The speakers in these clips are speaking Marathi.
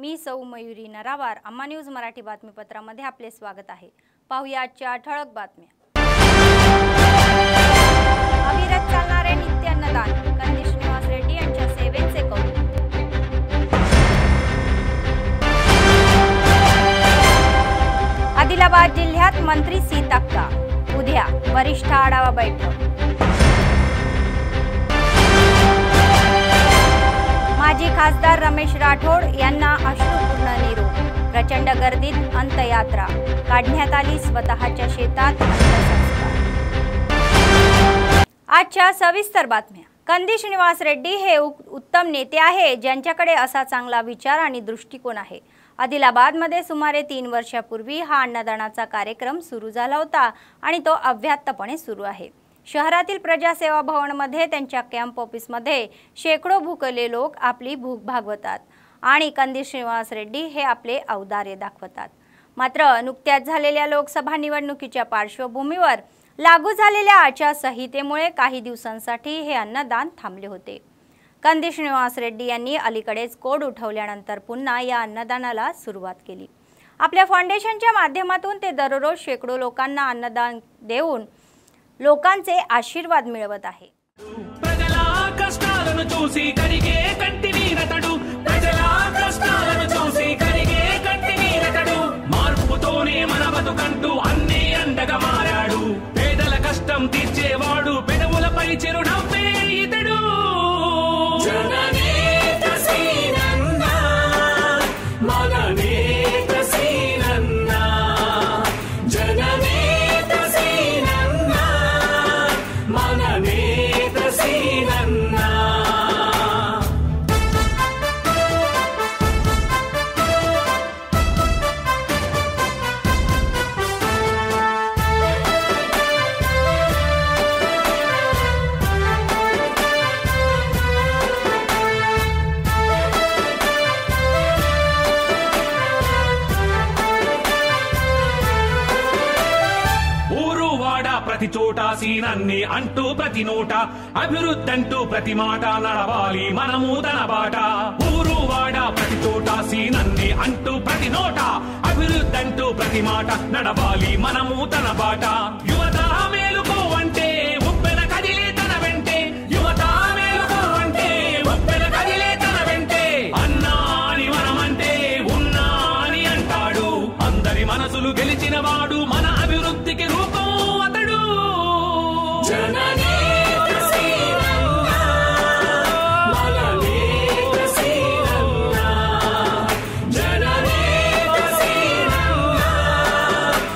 मी सौ मयुरी नरावार अम्मा न्यूज मराठी बातमीपत्रामध्ये आपले स्वागत आहे। पाहूया आजच्या ठळक बातम्या। अविरत चालणारे नित्य अन्नदान, कंदी श्रीनिवास रेड्डी यांच्या सेवेचे कौतुक। आदिलाबाद जिल्ह्यात मंत्री सीताक्का, उद्या वरिष्ठ आढावा बैठक। माजी खासदार रमेश राठोड यांना अश्रुपूर्ण निरोप, प्रचंड गर्दीत अंत्ययात्रा काढण्यात आली, स्वतःच्या शेतात अंत्यसंस्कार। आजच्या सविस्तर बातम्या। कंदी श्रीनिवास रेड्डी हे उत्तम नेते आहे ज्यांच्याकडे असा चांगला विचार आणि दृष्टिकोन आहे। आदिलाबादमध्ये सुमारे 3 वर्षापूर्वी हा अन्नदानाचा कार्यक्रम सुरू झाला होता आणि तो अव्याहतपणे सुरू आहे। शहरातील प्रजासेवा भवनमध्ये त्यांच्या कॅम्प ऑफिसमध्ये शेकडो भुकेले लोक आपली भूक भागवतात आणि कंदी श्रीनिवास रेड्डी हे आपले औदार्य दाखवतात। मात्र नुकत्याच झालेल्या लोकसभा निवडणुकीच्या पार्श्वभूमीवर लागू झालेल्या आचारसंहितेमुळे काही दिवसांसाठी हे अन्नदान थांबले होते। कंदी श्रीनिवास रेड्डी यांनी अलीकडेच कोड उठवल्यानंतर पुन्हा या अन्नदानाला सुरुवात केली। आपल्या फाउंडेशनच्या माध्यमातून ते दररोज शेकडो लोकांना अन्नदान देऊन लोकांचे आशीर्वाद मिळवत आहे। ప్రజల కష్టాలను చూసి కరిగే కంటినీరతడు, ప్రజల కష్టాలను చూసి కరిగే కంటినీరతడు, మార్పుతోనే మన బతుకంటూ అన్ని అండగా మారాడు, పేదల కష్టం తీర్చేవాడు, పెదవులపై చిరునవ్వే ఇతడు। జననేత సీనన్న మగనేత సీనన్న, జననేత సీనన్న మగనేత సీనన్న। ప్రతి చోట సీనన్ని అంటూ ప్రతి నోట, అభివృద్ధంటూ ప్రతి మాట, నడవాలి మనము తన బాట। ఊరు వాడ ప్రతి చోట సీనన్ని అంటూ ప్రతి నోట, అభివృద్ధంటూ ప్రతి మాట, నడవాలి మనము తన బాట। యువత మేలుకోవంటే ఉప్పెన కదిలే తన వెంటే, యువత మేలుకోవంటే ఉప్పెన కదిలే తన వెంటే, అన్నా అని మనమంటే ఉన్నా అని అంటాడు, అందరి మనసులు గెలిచిన వాడు, మన అభివృద్ధికి రూపం అతడు। జననేత సీనన్న మగనేత సీనన్న, జననేత సీనన్న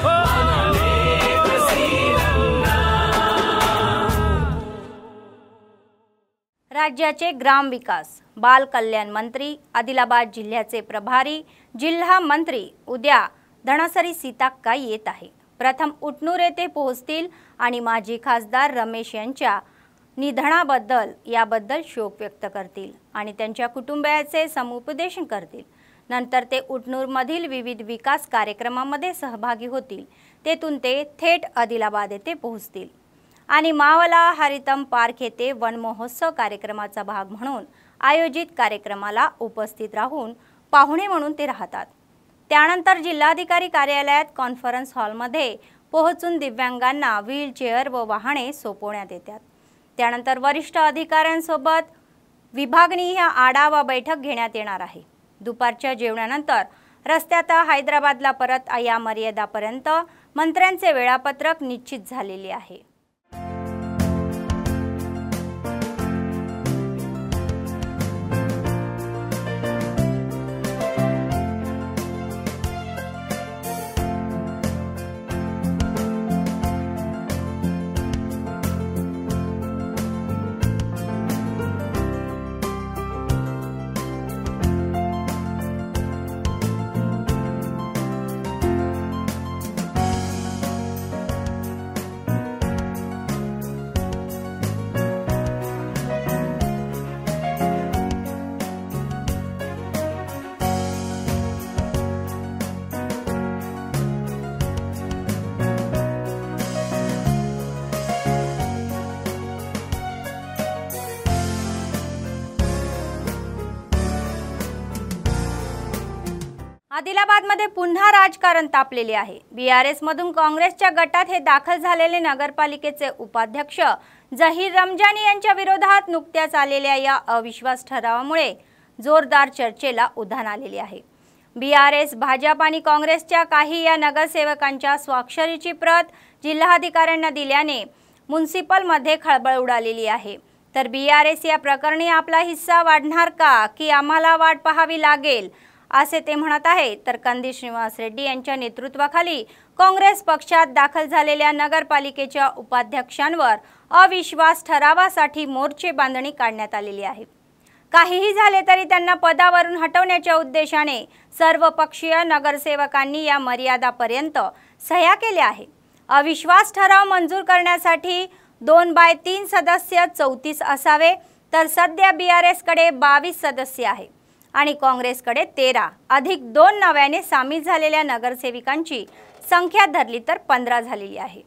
మగనేత సీనన్న। राज्याचे ग्राम विकास बाल कल्याण मंत्री, आदिलाबाद जिल्ह्याचे प्रभारी जिल्हा मंत्री उद्या धनसरी सीताक्का येत आहे। प्रथम उटनूर येथे पोहोचतील आणि माजी खासदार रमेश यांच्या निधनाबद्दल याबद्दल शोक व्यक्त करतील आणि त्यांच्या कुटुंबियाचे समुपदेशन करतील। नंतर ते उटनूरमधील विविध विकास कार्यक्रमांमध्ये सहभागी होतील। तेथून ते थेट आदिलाबाद येथे पोहोचतील आणि मावला हरितम पार्क येथे वन महोत्सव कार्यक्रमाचा भाग म्हणून आयोजित कार्यक्रमाला उपस्थित राहून पाहुणे म्हणून ते राहतात। त्यानंतर जिल्हाधिकारी कार्यालयात कॉन्फरन्स हॉलमध्ये पोहोचून दिव्यांगांना व्हीलचेअर व वाहने सोपवण्यात येतात। त्यानंतर वरिष्ठ अधिकाऱ्यांसोबत विभागनीय आढावा बैठक घेण्यात येणार आहे। दुपारच्या जेवणानंतर रस्त्यात हैदराबादला परत या मर्यादापर्यंत मंत्र्यांचे वेळापत्रक निश्चित झालेले आहे। आदिलाबादमध्ये पुन्हा राजकारण तापलेले आहे। बीआरएस मधून काँग्रेसच्या गटात हे दाखल झालेले नगरपालिकेचे उपाध्यक्ष झहीर रमजानी यांच्या विरोधात नुकत्याच आलेल्या या अविश्वास ठरावामुळे जोरदार चर्चेला उधाण आलेले आहे। बीआरएस, भाजप आणि काँग्रेसच्या काही या नगरसेवकांच्या स्वाक्षरीची प्रत जिल्हाधिकाऱ्यांना दिल्याने म्युनिसिपलमध्ये खळबळ उडालेली आहे। तर बीआरएस या प्रकरणी आपला हिस्सा वाढणार का की आम्हाला वाट पाहावी लागेल असे ते म्हणत आहे। तर कंदी श्रीनिवास रेड्डी यांच्या नेतृत्वाखाली काँग्रेस पक्षात दाखल झालेल्या नगरपालिकेच्या उपाध्यक्षांवर अविश्वास ठरावासाठी मोर्चे बांधणी काढण्यात आलेली आहे। काहीही झाले तरी त्यांना पदावरून हटवण्याच्या उद्देशाने सर्वपक्षीय नगरसेवकांनी या मर्यादापर्यंत सह्या केल्या आहे। अविश्वास ठराव मंजूर करण्यासाठी 2/3 सदस्य 34 असावे, तर सध्या बीआरएस कडे 22 सदस्य आहे आणि काँग्रेसकडे 13 अधिक 2 नव्याने सामील झालेल्या नगरसेविकांची संख्या धरली तर 15 झालेली आहे।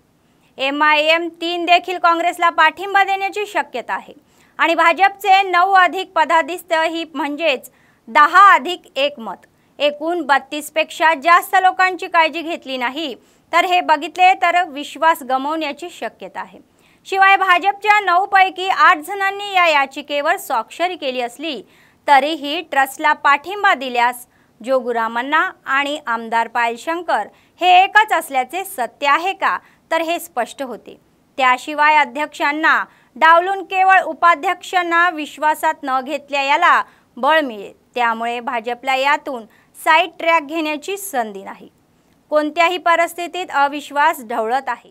MIM 3 देखील काँग्रेसला पाठिंबा देण्याची शक्यता आहे आणि भाजपचे 9 अधिक पदाधिस्थ ही म्हणजेच 10 अधिक 1 मत एकूण 32 पेक्षा जास्त लोकांची काळजी घेतली नाही तर हे बघितले तर विश्वास गमावण्याची शक्यता आहे। शिवाय भाजपच्या 9 पैकी 8 जणांनी या याचिकेवर स्वाक्षरी केली असली तरीही ट्रस्टला पाठिंबा दिल्यास जोगुरामन्ना आणि आमदार पायल शंकर हे एकच असल्याचे सत्य आहे का, तर हे स्पष्ट होते। त्याशिवाय अध्यक्षांना डावलून केवळ उपाध्यक्षांना विश्वासात न घेतल्या याला बळ मिळेल। त्यामुळे भाजपला यातून साईड ट्रॅक घेण्याची संधी नाही। कोणत्याही परिस्थितीत अविश्वास ढवळत आहे।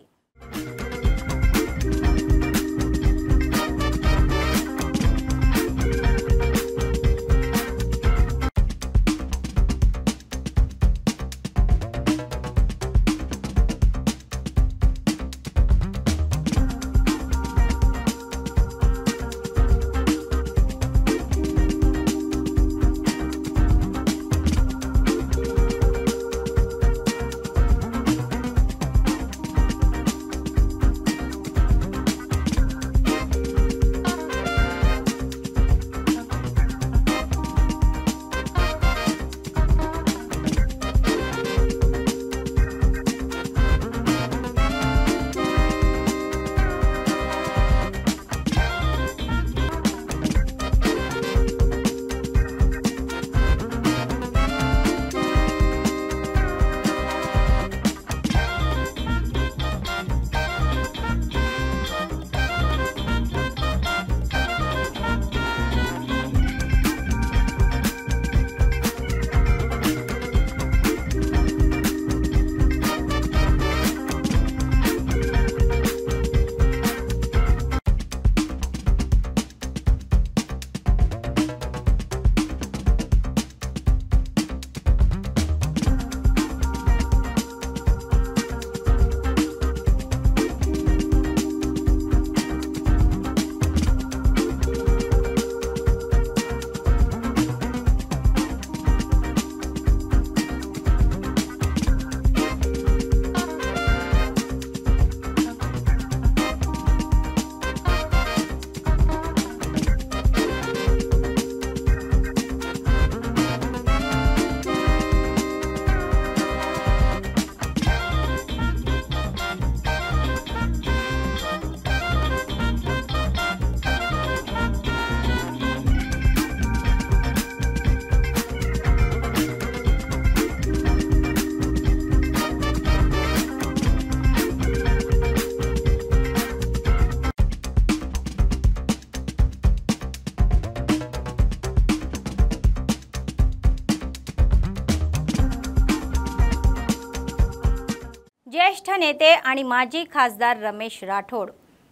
ज्येष्ठ नेते आणि माजी खासदार रमेश राठोड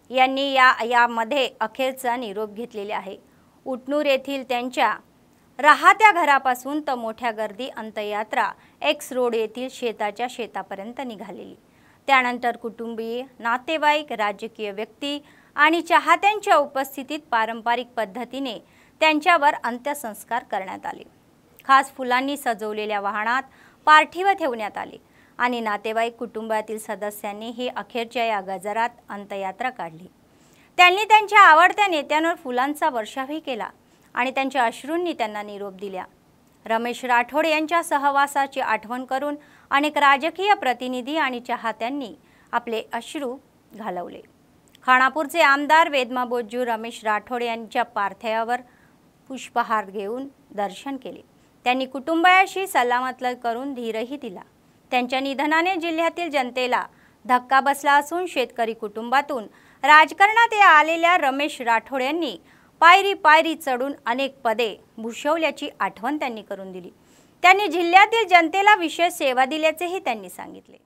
यांनी यामध्ये अखेरचा निरोप घेतलेला आहे। उटनूर येथील त्यांच्या राहत्या घरापासून तर मोठ्या गर्दी अंत्ययात्रा एक्स रोड येथील शेताच्या शेतापर्यंत निघालेली। त्यानंतर कुटुंबीय, नातेवाईक, राजकीय व्यक्ती आणि चाहत्यांच्या उपस्थितीत पारंपरिक पद्धतीने त्यांच्यावर अंत्यसंस्कार करण्यात आले। खास फुलांनी सजवलेल्या वाहनात पार्थिव ठेवण्यात आले आणि नातेवाईक कुटुंबातील सदस्यांनी ही अखेरच्या या गजरात अंत्ययात्रा काढली। त्यांनी त्यांच्या आवडत्या नेत्यांवर फुलांचा वर्षावही केला आणि त्यांच्या अश्रूंनी त्यांना निरोप दिला। रमेश राठोड यांच्या सहवासाची आठवण करून अनेक राजकीय प्रतिनिधी आणि चाहत्यांनी आपले अश्रू घालवले। खानापूरचे आमदार वेदमाबोज्जू रमेश राठोड यांच्या पार्थिवावर पुष्पहार घेऊन दर्शन केले। त्यांनी कुटुंबाशी सल्लामसलत करून धीरही दिला। त्यांच्या निधनाने जिल्ह्यातील जनतेला धक्का बसला असून शेतकरी कुटुंबातून राजकारणात आलेल्या रमेश राठोड यांनी पायरी पायरी चढून अनेक पदे भूषवल्याची आठवण त्यांनी करून दिली। त्यांनी जिल्ह्यातील जनतेला विशेष सेवा दिल्याचेही त्यांनी सांगितले।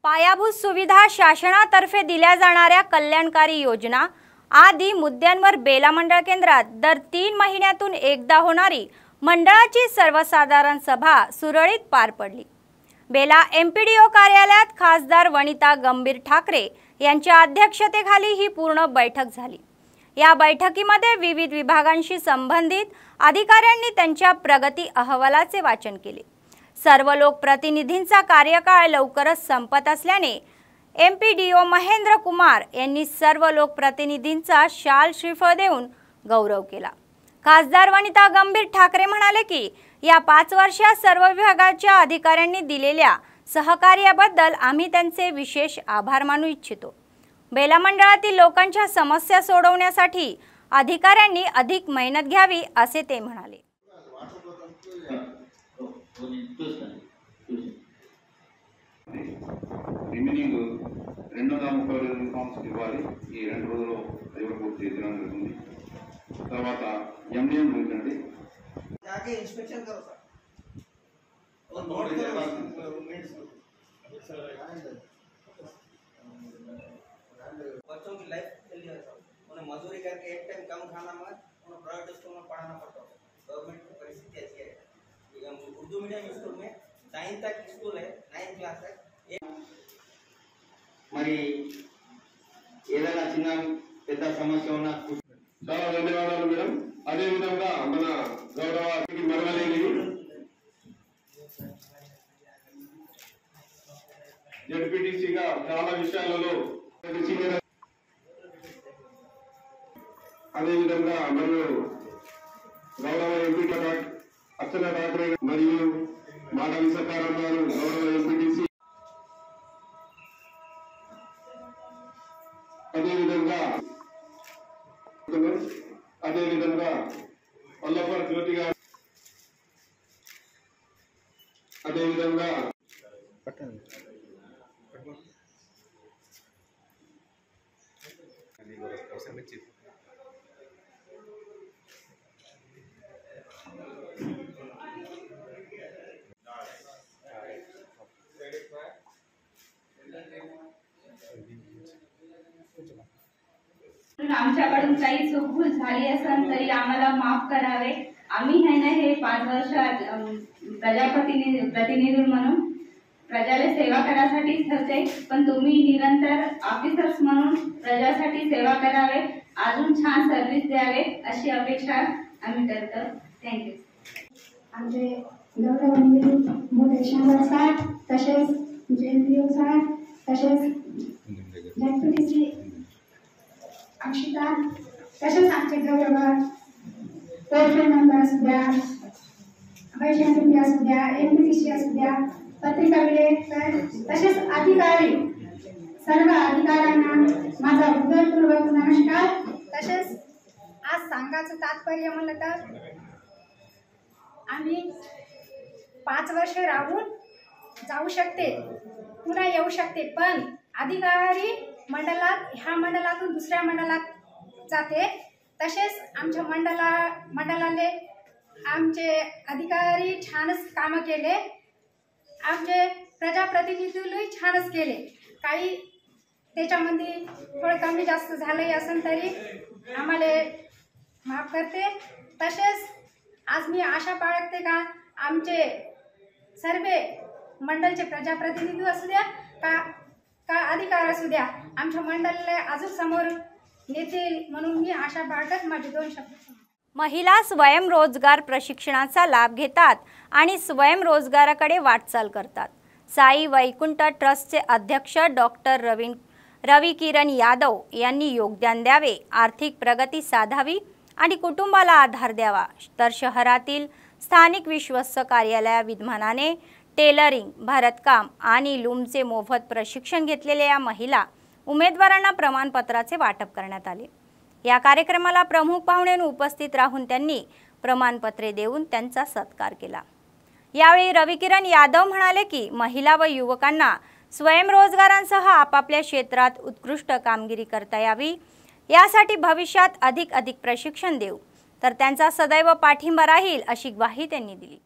पायाभूत सुविधा शासनातर्फे दिल्या जाणाऱ्या कल्याणकारी योजना आदी मुद्द्यांवर बेला मंडळ केंद्रात दर 3 महिन्यातून एकदा होणारी मंडळाची सर्वसाधारण सभा सुरळीत पार पडली। बेला एमपीडीओ कार्यालयात खासदार वनिता गंभीर ठाकरे यांच्या अध्यक्षतेखाली ही पूर्ण बैठक झाली। या बैठकीमध्ये विविध विभागांशी संबंधित अधिकाऱ्यांनी त्यांच्या प्रगती अहवालाचे वाचन केले। सर्व लोकप्रतिनिधींचा कार्यकाळ लवकरच संपत असल्याने एमपीडीओ महेंद्र कुमार यांनी सर्व लोकप्रतिनिधींचा शाल श्रीफळ देऊन गौरव केला। खासदार वनिता गंभीर ठाकरे म्हणाले की या 5 वर्षात सर्व विभागाच्या अधिकाऱ्यांनी दिलेल्या सहकार्याबद्दल आम्ही त्यांचे विशेष आभार मानू इच्छितो। बेला मंडळातील लोकांच्या समस्या सोडवण्यासाठी अधिकाऱ्यांनी अधिक मेहनत घ्यावी असे ते म्हणाले। రిమైనింగ్ 235 యూనిఫామ్స్ ఇవ్వాలి। ఈ 2 రోజుల్లో డ్రైవర్ పూర్తి చేయడం జరుగుతుంది। తర్వాత ఎండిఎం ఉందండి जाके इंस्पेक्शन करो सर और नोट करो मिनट्स सर बच्चों की लाइफ के लिए सर उन्हें मजदूरी करके एक टाइम कम खाना मत उन्हें प्राइवेट स्कूल में पढ़ाना पड़ता है। गवर्नमेंट की परिस्थिति ऐसी है। उर्दू मीडियम स्कूल में 9th तक स्कूल है, 9th क्लास तक। మరి ఏదైనా చిన్న పెద్ద సమస్య ఉన్నా చాలా ధన్యవాదాలు మేడం. అదే విధంగా మన గౌరవానికి మరవలేని జడ్పీటీసీగా చాలా విషయాలలో అదే విధంగా మరియు గౌరవ ఎంపీ అర్చన ఠాకరే మరియు మాట విసకారం గారు గౌరవ ఎంపీటీసీ, అదేవిధంగా వల్లభర్ జ్యోతి గారు, అదేవిధంగా आमच्याकडून काही चूकभूल झाली असेल तरी आम्हाला माफ करावे. आम्ही है ना हे 5 वर्ष प्रतिनिधी म्हणून प्रजाला सेवा करायसाठीच होते, पण तुम्ही निरंतर ऑफिसर्स म्हणून प्रजासाठी सेवा करावे, अजून छान सर्व्हिस द्यावे अशी अपेक्षा आम्ही करतो. थँक्यू. आमचे गौरवनीय मोठे शंभर साहेब, तसेच जयंतीदेव साहेब, तसेच जगपतीची अक्षिता, तसेच आमचे गौरव पोर्टल मेंबर असू द्या, वैशाली असू द्या, एमपीटीसी असू द्या, पत्रिका विलेकर, तसेच अधिकारी, सर्व अधिकाऱ्यांना माझा हृदयपूर्वक नमस्कार. तसेच आज सांगायचं तात्पर्य म्हणलं तर आम्ही 5 वर्ष राहून जाऊ शकते, पुन्हा येऊ शकते, पण अधिकारी मंडळात ह्या मंडळातून दुसऱ्या मंडळात जाते. तसेच आमच्या मंडळाले आमचे अधिकारी छानच कामं केले, आमचे प्रजाप्रतिनिधीही छानच केले. काही त्याच्यामध्ये थोडं कमी जास्त झालं असेल तरी आम्हाला माफ करते. तसेच आज मी आशा बाळगते का आमचे सर्व मंडळचे प्रजाप्रतिनिधी असू द्या का अधिकार असू द्या, आमच्या मंडळाला अजून समोर नेतील म्हणून मी आशा बाळगत माझे 2 शब्द. महिला स्वयंरोजगार प्रशिक्षणाचा लाभ घेतात आणि स्वयंरोजगाराकडे वाटचाल करतात. साई वैकुंठ ट्रस्टचे अध्यक्ष डॉक्टर रवी किरण यादव यांनी योगदान द्यावे, आर्थिक प्रगती साधावी आणि कुटुंबाला आधार द्यावा. तर शहरातील स्थानिक विश्वस्त कार्यालया विद्यमानाने टेलरिंग, भरतकाम आणि लूमचे मोफत प्रशिक्षण घेतलेल्या या महिला उमेदवारांना प्रमाणपत्राचे वाटप करण्यात आले. या कार्यक्रमाला प्रमुख पाहुणे उपस्थित राहून त्यांनी प्रमाणपत्रे देऊन त्यांचा सत्कार केला. यावेळी रविकिरण यादव म्हणाले की महिला व युवकांना स्वयंरोजगारांसह आपापल्या क्षेत्रात उत्कृष्ट कामगिरी करता यावी, यासाठी भविष्यात अधिक प्रशिक्षण देऊ, तर त्यांचा सदैव पाठिंबा राहील अशी ग्वाही त्यांनी दिली.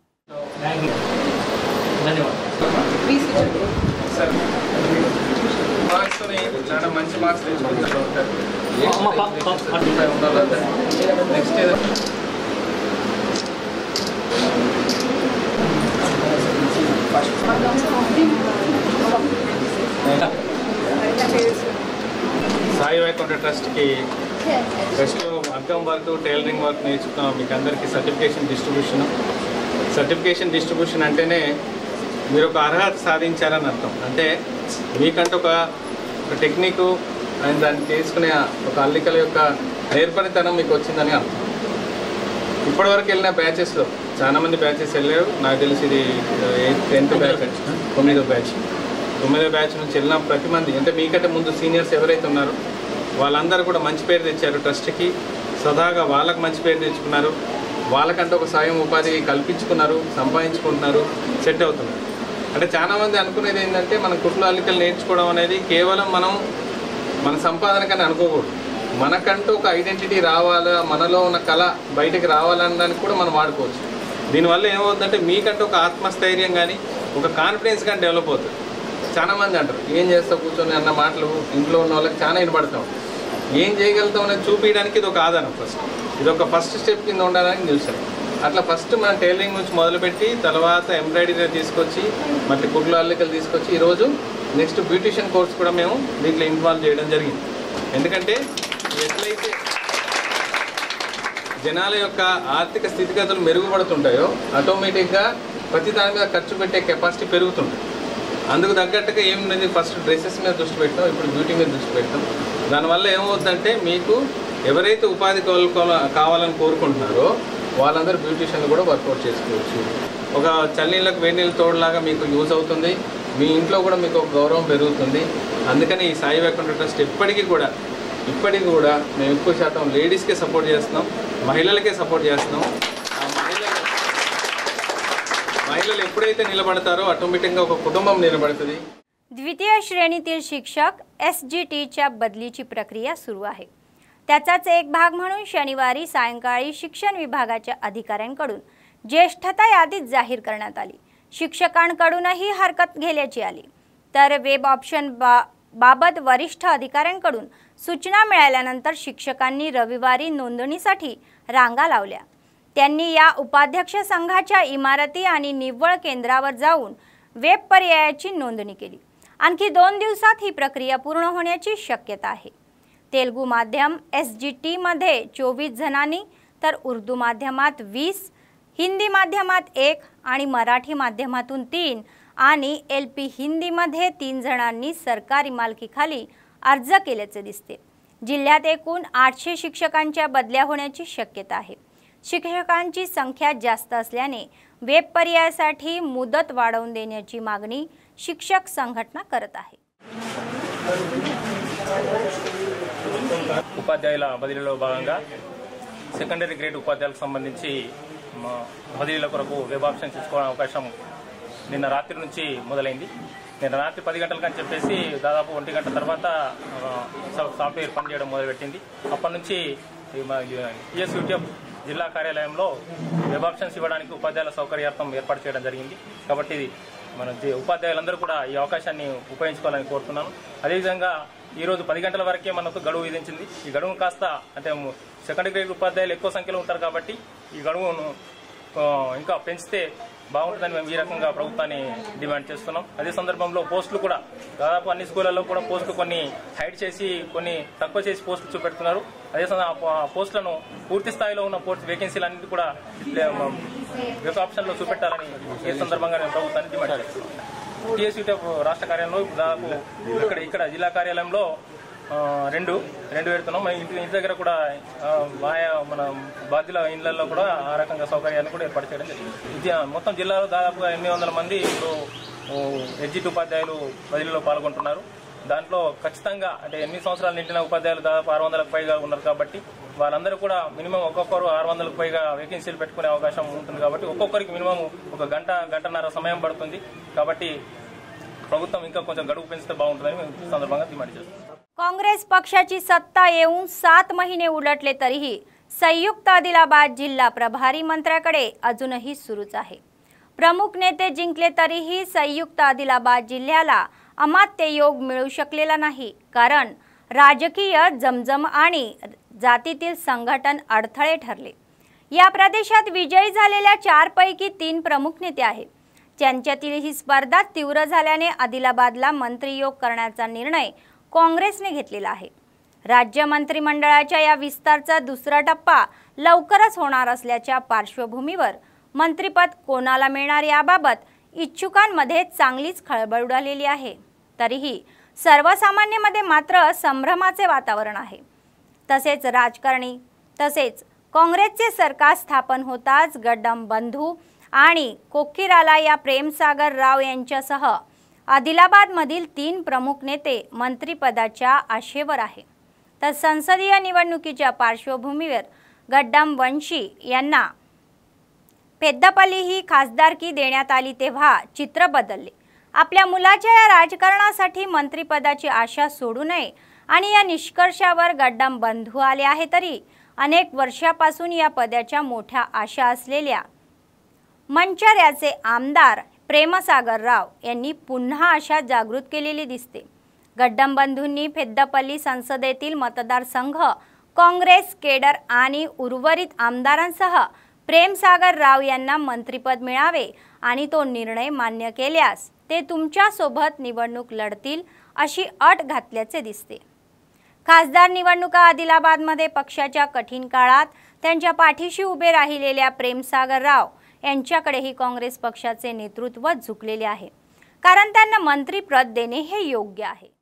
చాలా మంచి మార్క్స్ తెచ్చుకుంటారు. నెక్స్ట్ సాయి వైకుంఠ ట్రస్ట్కి ఫస్ట్ అగ్గం వర్క్, టైలరింగ్ వర్క్ నేర్చుకున్నాం. మీకు అందరికీ సర్టిఫికేషన్ డిస్ట్రిబ్యూషన్ అంటేనే మీరు ఒక అర్హత సాధించారని అర్థం. అంటే మీకంటూ ఒక టెక్నిక్ అండ్ దాన్ని తీసుకునే ఒక అల్లికల యొక్క నేర్పరితనం మీకు వచ్చిందని అర్థం. ఇప్పటివరకు వెళ్ళిన బ్యాచెస్లో చాలామంది బ్యాచెస్ వెళ్ళారు. నాకు తెలిసి ఇది 10th బ్యాచ్, 9వ బ్యాచ్ నుంచి వెళ్ళిన ప్రతి మంది, అంటే మీకంటే ముందు సీనియర్స్ ఎవరైతే ఉన్నారో వాళ్ళందరూ కూడా మంచి పేరు తెచ్చారు ట్రస్ట్కి. సదాగా వాళ్ళకు మంచి పేరు తెచ్చుకున్నారు, వాళ్ళకంటే ఒక స్వయం ఉపాధి కల్పించుకున్నారు, సంపాదించుకుంటున్నారు, సెట్ అవుతున్నారు. అంటే చాలామంది అనుకునేది ఏంటంటే మనం కుట్లు అల్లికలు నేర్చుకోవడం అనేది కేవలం మన సంపాదనకని అనుకోకూడదు. మనకంటూ ఒక ఐడెంటిటీ రావాలా, మనలో ఉన్న కళ బయటకు రావాలనడానికి కూడా మనం వాడుకోవచ్చు. దీనివల్ల ఏమవుతుందంటే మీకంటూ ఒక ఆత్మస్థైర్యం కానీ ఒక కాన్ఫిడెన్స్ కానీ డెవలప్ అవుతుంది. చాలామంది అంటారు ఏం చేస్తావు కూర్చొని అన్న మాటలు ఇంట్లో ఉన్న వాళ్ళకి చాలా వినపడతాం. ఏం చేయగలుగుతాం అనేది చూపించడానికి ఇది ఒక ఆధారం. ఇది ఒక ఫస్ట్ స్టెప్ కింద ఉండాలని చూసాను. అట్లా ఫస్ట్ మనం టైలరింగ్ నుంచి మొదలుపెట్టి తర్వాత ఎంబ్రాయిడరీ తీసుకొచ్చి మళ్ళీ కుట్లు అల్లికలు తీసుకొచ్చి ఈరోజు నెక్స్ట్ బ్యూటిషియన్ కోర్స్ కూడా మేము దీంట్లో ఇన్వాల్వ్ చేయడం జరిగింది. ఎందుకంటే ఎట్లయితే జనాల యొక్క ఆర్థిక స్థితిగతులు మెరుగుపడుతుంటాయో ఆటోమేటిక్గా ప్రతి దాని మీద ఖర్చు పెట్టే కెపాసిటీ పెరుగుతుంది. అందుకు తగ్గట్టుగా ఏమున్నది, ఫస్ట్ డ్రెస్సెస్ మీద దృష్టి పెట్టాం, ఇప్పుడు బ్యూటీ మీద దృష్టి పెట్టాం. దానివల్ల ఏమవుతుందంటే మీకు ఎవరైతే ఉపాధి కావాలని కోరుకుంటున్నారో వాళ్ళందరూ బ్యూటీషియన్ కూడా వర్కౌట్ చేసుకోవచ్చు. ఒక చల్లనీళ్ళకు వేడి నీళ్ళు తోడులాగా మీకు యూజ్ అవుతుంది. మీ ఇంట్లో కూడా మీకు ఒక గౌరవం పెరుగుతుంది. అందుకని ఈ సాయి వైకుంఠ ట్రస్ట్ ఇప్పటికీ కూడా మేము ఎక్కువ శాతం లేడీస్కే సపోర్ట్ చేస్తున్నాం, మహిళలకే సపోర్ట్ చేస్తున్నాం. ఆ మహిళలు ఎప్పుడైతే निलबडतारो ऑटोमॅटिकली ఒక कुटुंबम निलबडतది. द्वितीय श्रेणीतील शिक्षक SGTच्या बदलीची प्रक्रिया सुरू आहे. त्याचाच एक भाग म्हणून शनिवारी सायंकाळी शिक्षण विभागाच्या अधिकाऱ्यांकडून ज्येष्ठता यादी जाहीर करण्यात आली. शिक्षकांकडूनही हरकत घेण्याची आली. तर वेब ऑप्शन बाबत वरिष्ठ अधिकाऱ्यांकडून सूचना मिळाल्यानंतर शिक्षकांनी रविवारी नोंदणीसाठी रांगा लावल्या. त्यांनी या उपाध्यक्ष संघाच्या इमारती आणि निव्वळ केंद्रावर जाऊन वेब पर्यायाची नोंदणी केली. आणखी 2 दिवसात ही प्रक्रिया पूर्ण होण्याची शक्यता आहे. तेलुगू माध्यम SGT मध्ये 24 जणांनी, तर उर्दू माध्यमात 20, हिंदी माध्यमात 1 आणि मराठी माध्यमातून 3 आणि LP हिंदी मध्ये 3 जणांनी सरकारी मालकीखाली अर्ज केल्याचे दिसते. जिल्ह्यात एकूण 800 शिक्षकांच्या बदल्या होण्याची शक्यता आहे. शिक्षकांची संख्या जास्त असल्याने वेब पर्यायासाठी मुदत वाढवून देण्याची मागणी शिक्षक संघटना करत आहे. ఉపాధ్యాయుల బదిలీలో భాగంగా సెకండరీ గ్రేడ్ ఉపాధ్యాయులకు సంబంధించి బదిలీల కొరకు వెబ్ ఆప్షన్ తీసుకోవడం అవకాశం నిన్న రాత్రి నుంచి మొదలైంది. నిన్న రాత్రి 10 గంటలకు అని చెప్పేసి దాదాపు 1 గంట తర్వాత సాఫ్ట్వేర్ పనిచేయడం మొదలుపెట్టింది. అప్పటి నుంచి ESUTF జిల్లా కార్యాలయంలో వెబ్ ఆప్షన్స్ ఇవ్వడానికి ఉపాధ్యాయుల సౌకర్యార్థం ఏర్పాటు చేయడం జరిగింది. కాబట్టి మన ఉపాధ్యాయులందరూ కూడా ఈ అవకాశాన్ని ఉపయోగించుకోవాలని కోరుతున్నాను. అదేవిధంగా ఈరోజు 10 గంటల వరకే మనకు గడువు విధించింది. ఈ గడువును కాస్త అంటే సెకండరీ గ్రేడ్ ఉపాధ్యాయులు ఎక్కువ సంఖ్యలో ఉంటారు కాబట్టి ఈ గడువును ఇంకా పెంచితే బాగుంటుందని మేము ఈ రకంగా ప్రభుత్వాన్ని డిమాండ్ చేస్తున్నాం. అదే సందర్భంలో పోస్టులు కూడా దాదాపు అన్ని స్కూళ్లలో కూడా పోస్టులు కొన్ని హైడ్ చేసి కొన్ని తక్కువ చేసి పోస్టులు చూపెడుతున్నారు. అదే పోస్టులను పూర్తి స్థాయిలో ఉన్న వేకెన్సీలన్నింటి కూడా వెబ్ ఆప్షన్లో చూపెట్టాలని ఈ సందర్భంగా మేము ప్రభుత్వాన్ని డిమాండ్ చేస్తున్నాం. ESUTF రాష్ట్ర కార్యాలయంలో దాదాపు ఇక్కడ జిల్లా కార్యాలయంలో 2 పెడుతున్నాం. ఇంటి దగ్గర కూడా మన బాధ్యుల ఇళ్లలో కూడా ఆ రకంగా సౌకర్యాన్ని కూడా ఏర్పాటు చేయడం జరిగింది. మొత్తం జిల్లాలో దాదాపు 800 మంది ఇప్పుడు SGT ఉపాధ్యాయులు బదిలీలో పాల్గొంటున్నారు. దాంట్లో ఖచ్చితంగా అంటే 8 సంవత్సరాలు నిండిన ఉపాధ్యాయులు దాదాపు 600కు పైగా ఉన్నారు. కాబట్టి వాళ్ళందరూ కూడా మినిమం ఒక్కొక్కరు 600కు పైగా వేకెన్సీలు పెట్టుకునే అవకాశం ఉంటుంది. కాబట్టి ఒక్కొక్కరికి మినిమం 1 గంటన్నర సమయం పడుతుంది. కాబట్టి ప్రభుత్వం ఇంకా కొంచెం గడువు పెంచితే బాగుంటుందని మేము ఈ సందర్భంగా డిమాండ్ చేస్తున్నాం. काँग्रेस पक्षाची सत्ता येऊन 7 महिने उलटले तरीही संयुक्त आदिलाबाद जिल्हा प्रभारी मंत्र्याकडे अजूनही सुरूच आहे. प्रमुख नेते जिंकले तरीही संयुक्त आदिलाबाद जिल्ह्याला अमात्य योग मिळू शकलेला नाही. कारण राजकीय जमजम आणि जातीतील संघटन अडथळे ठरले. या प्रदेशात विजयी झालेल्या 4 पैकी 3 प्रमुख नेते आहेत. त्यांच्यातील ही स्पर्धा तीव्र झाल्याने आदिलाबादला मंत्रियोग करण्याचा निर्णय काँग्रेसने घेतलेला आहे. राज्य मंत्रिमंडळाच्या या विस्ताराचा दुसरा टप्पा लवकरच होणार असल्याच्या पार्श्वभूमीवर मंत्रिपद कोणाला मिळणार याबाबत इच्छुकांमध्ये चांगलीच खळबळ उडालेली आहे. तरीही सर्वसामान्यांमध्ये मात्र संभ्रमाचे वातावरण आहे. तसेच राजकारणी तसेच काँग्रेसचे सरकार स्थापन होताच गड्डम बंधू आणि कोकीराला या प्रेमसागर राव यांच्यासह आदिलाबादमधील 3 प्रमुख नेते मंत्रिपदाच्या आशेवर आहे. तर संसदीय निवडणुकीच्या पार्श्वभूमीवर गड्डम वंशी यांना पेद्दपल्ली ही खासदारकी देण्यात आली तेव्हा चित्र बदलले. आपल्या मुलाच्या या राजकारणासाठी मंत्रिपदाची आशा सोडू नये आणि या निष्कर्षावर गड्डम बंधू आले आहे. तरी अनेक वर्षापासून या पदाच्या मोठ्या आशा असलेल्या मंचऱ्याचे आमदार प्रेमसागर राव यांनी पुन्हा आशा जागृत केलेली दिसते. गड्डम बंधूंनी पेद्दपल्ली संसदेतील मतदारसंघ काँग्रेस केडर आणि उर्वरित आमदारांसह प्रेमसागर राव यांना मंत्रिपद मिळावे आणि तो निर्णय मान्य केल्यास ते तुमच्या सोबत निवडणूक लढतील अशी अट घातल्याचे दिसते. खासदार निवडणुका आदिलाबादमध्ये पक्षाच्या कठीण काळात त्यांच्या पाठीशी उभे राहिलेल्या प्रेमसागर राव यांच्याकडेही काँग्रेस पक्षाचे नेतृत्व झुकलेले आहे, कारण त्यांना मंत्रिपद देणे हे योग्य आहे.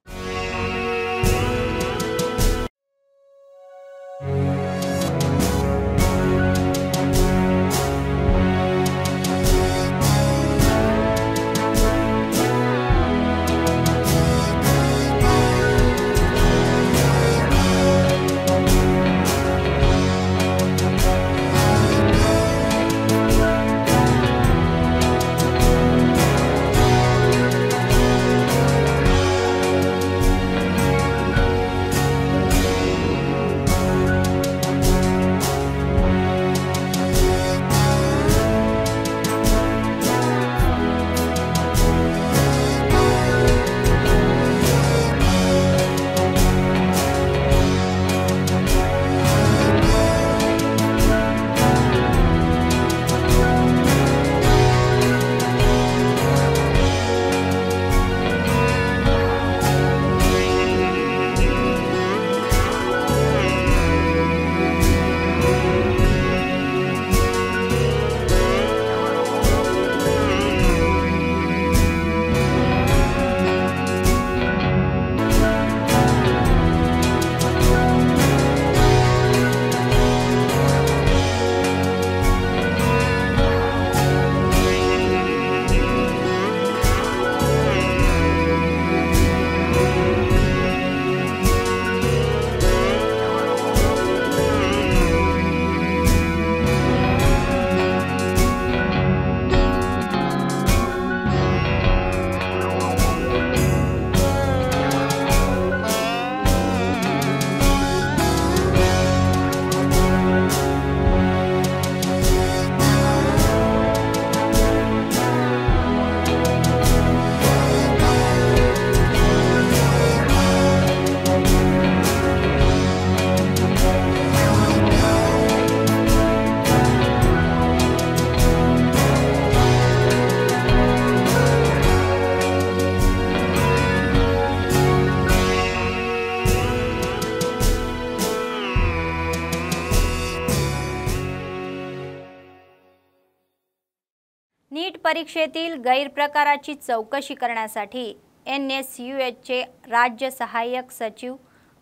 नीट परीक्षेतील गैरप्रकाराची चौकशी करण्यासाठी NSUHचे राज्य सहाय्यक सचिव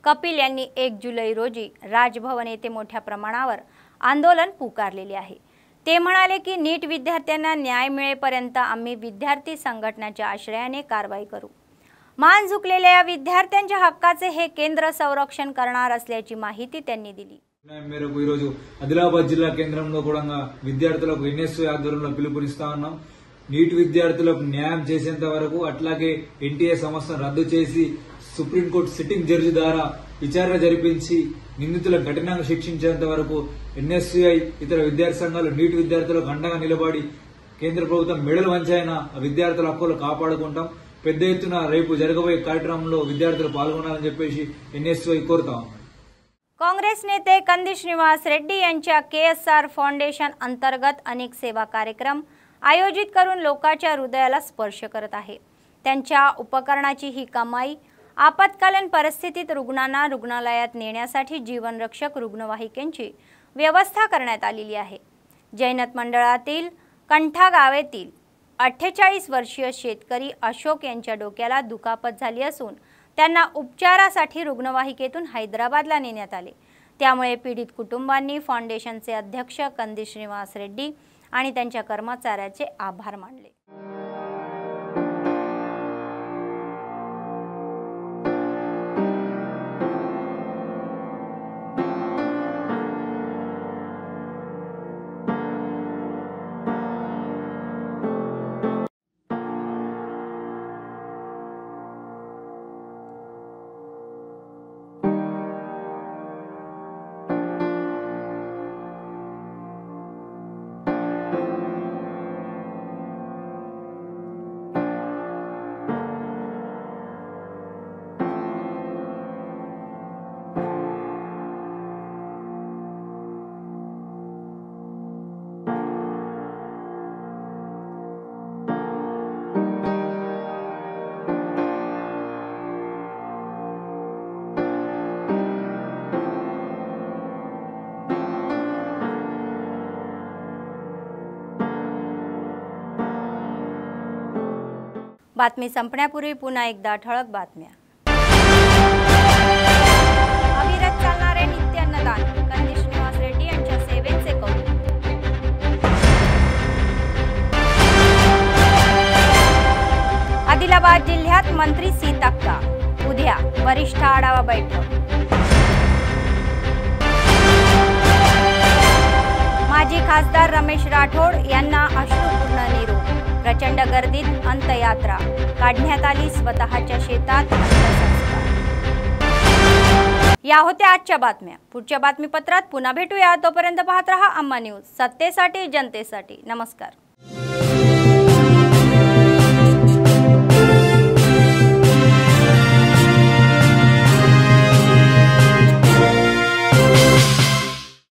कपिल यांनी 1 जुलै रोजी राजभवन येथे मोठ्या प्रमाणावर आंदोलन पुकारलेले आहे. ते म्हणाले की नीट विद्यार्थ्यांना न्याय मिळेपर्यंत आम्ही विद्यार्थी संघटनाच्या आश्रयाने कारवाई करू. मान झुकलेल्या या विद्यार्थ्यांच्या हक्काचे हे केंद्र संरक्षण करणार असल्याची माहिती त्यांनी दिली. మేరకు ఈరోజు ఆదిలాబాద్ జిల్లా కేంద్రంలో కూడా విద్యార్థులకు NSU ఆధ్వర్యంలో పిలుపునిస్తా ఉన్నాం. నీట్ విద్యార్థులకు న్యాయం చేసేంత వరకు అట్లాగే NTA సంస్థను రద్దు చేసి సుప్రీంకోర్టు సిట్టింగ్ జడ్జి ద్వారా విచారణ జరిపించి నిందితులను కఠినంగా శిక్షించేంత వరకు NSUI ఇతర విద్యార్థి సంఘాలు నీట్ విద్యార్థులకు అండగా నిలబడి కేంద్ర ప్రభుత్వం మెడలు వంచైన విద్యార్థుల హక్కులు కాపాడుకుంటాం. పెద్ద ఎత్తున రేపు జరగబోయే కార్యక్రమంలో విద్యార్థులు పాల్గొనాలని చెప్పేసి NSUI కోరుతా ఉన్నాం. काँग्रेस नेते कंदी श्रीनिवास रेड्डी यांच्या KSR फाउंडेशन अंतर्गत अनेक सेवा कार्यक्रम आयोजित करून लोकांच्या हृदयाला स्पर्श करत आहे. त्यांच्या उपकरणाची ही कमाई आपत्कालीन परिस्थितीत रुग्णांना रुग्णालयात नेण्यासाठी जीवनरक्षक रुग्णवाहिकेची व्यवस्था करण्यात आलेली आहे. जैनत मंडळातील कंठा गावातील 48 वर्षीय शेतकरी अशोक यांच्या डोक्याला दुखापत झाली असून त्यांना उपचारासाठी रुग्णवाहिकेतून हैदराबादला नेण्यात आले. त्यामुळे पीडित कुटुंबांनी फाउंडेशनचे अध्यक्ष कंदी श्रीनिवास रेड्डी आणि त्यांच्या कर्मचाऱ्याचे आभार मानले. बातमी संपण्यापूर्वी पुन्हा एकदा ठळक बातम्या। अविरत चालणारे नित्य अन्नदान कंदी श्रीनिवास रेड्डी यांच्या सेवेचे कौतुक। आदिलाबाद जिल्ह्यात मंत्री सीताक्का उद्या वरिष्ठ आढावा बैठक। माजी खासदार रमेश राठोड यांना अश्रुपूर्ण निरोप। प्रचंड गर्दीत अंत्ययात्रा काढण्यात आली स्वतःच्या शेतात अंत्यसंस्कार। या होत्या आजच्या बातम्या। पुढच्या बातमीपत्रात पुन्हा भेटूया। तोपर्यंत पाहत रहा अम्मा न्यूज, सत्तेसाठी जनतेसाठी। नमस्कार।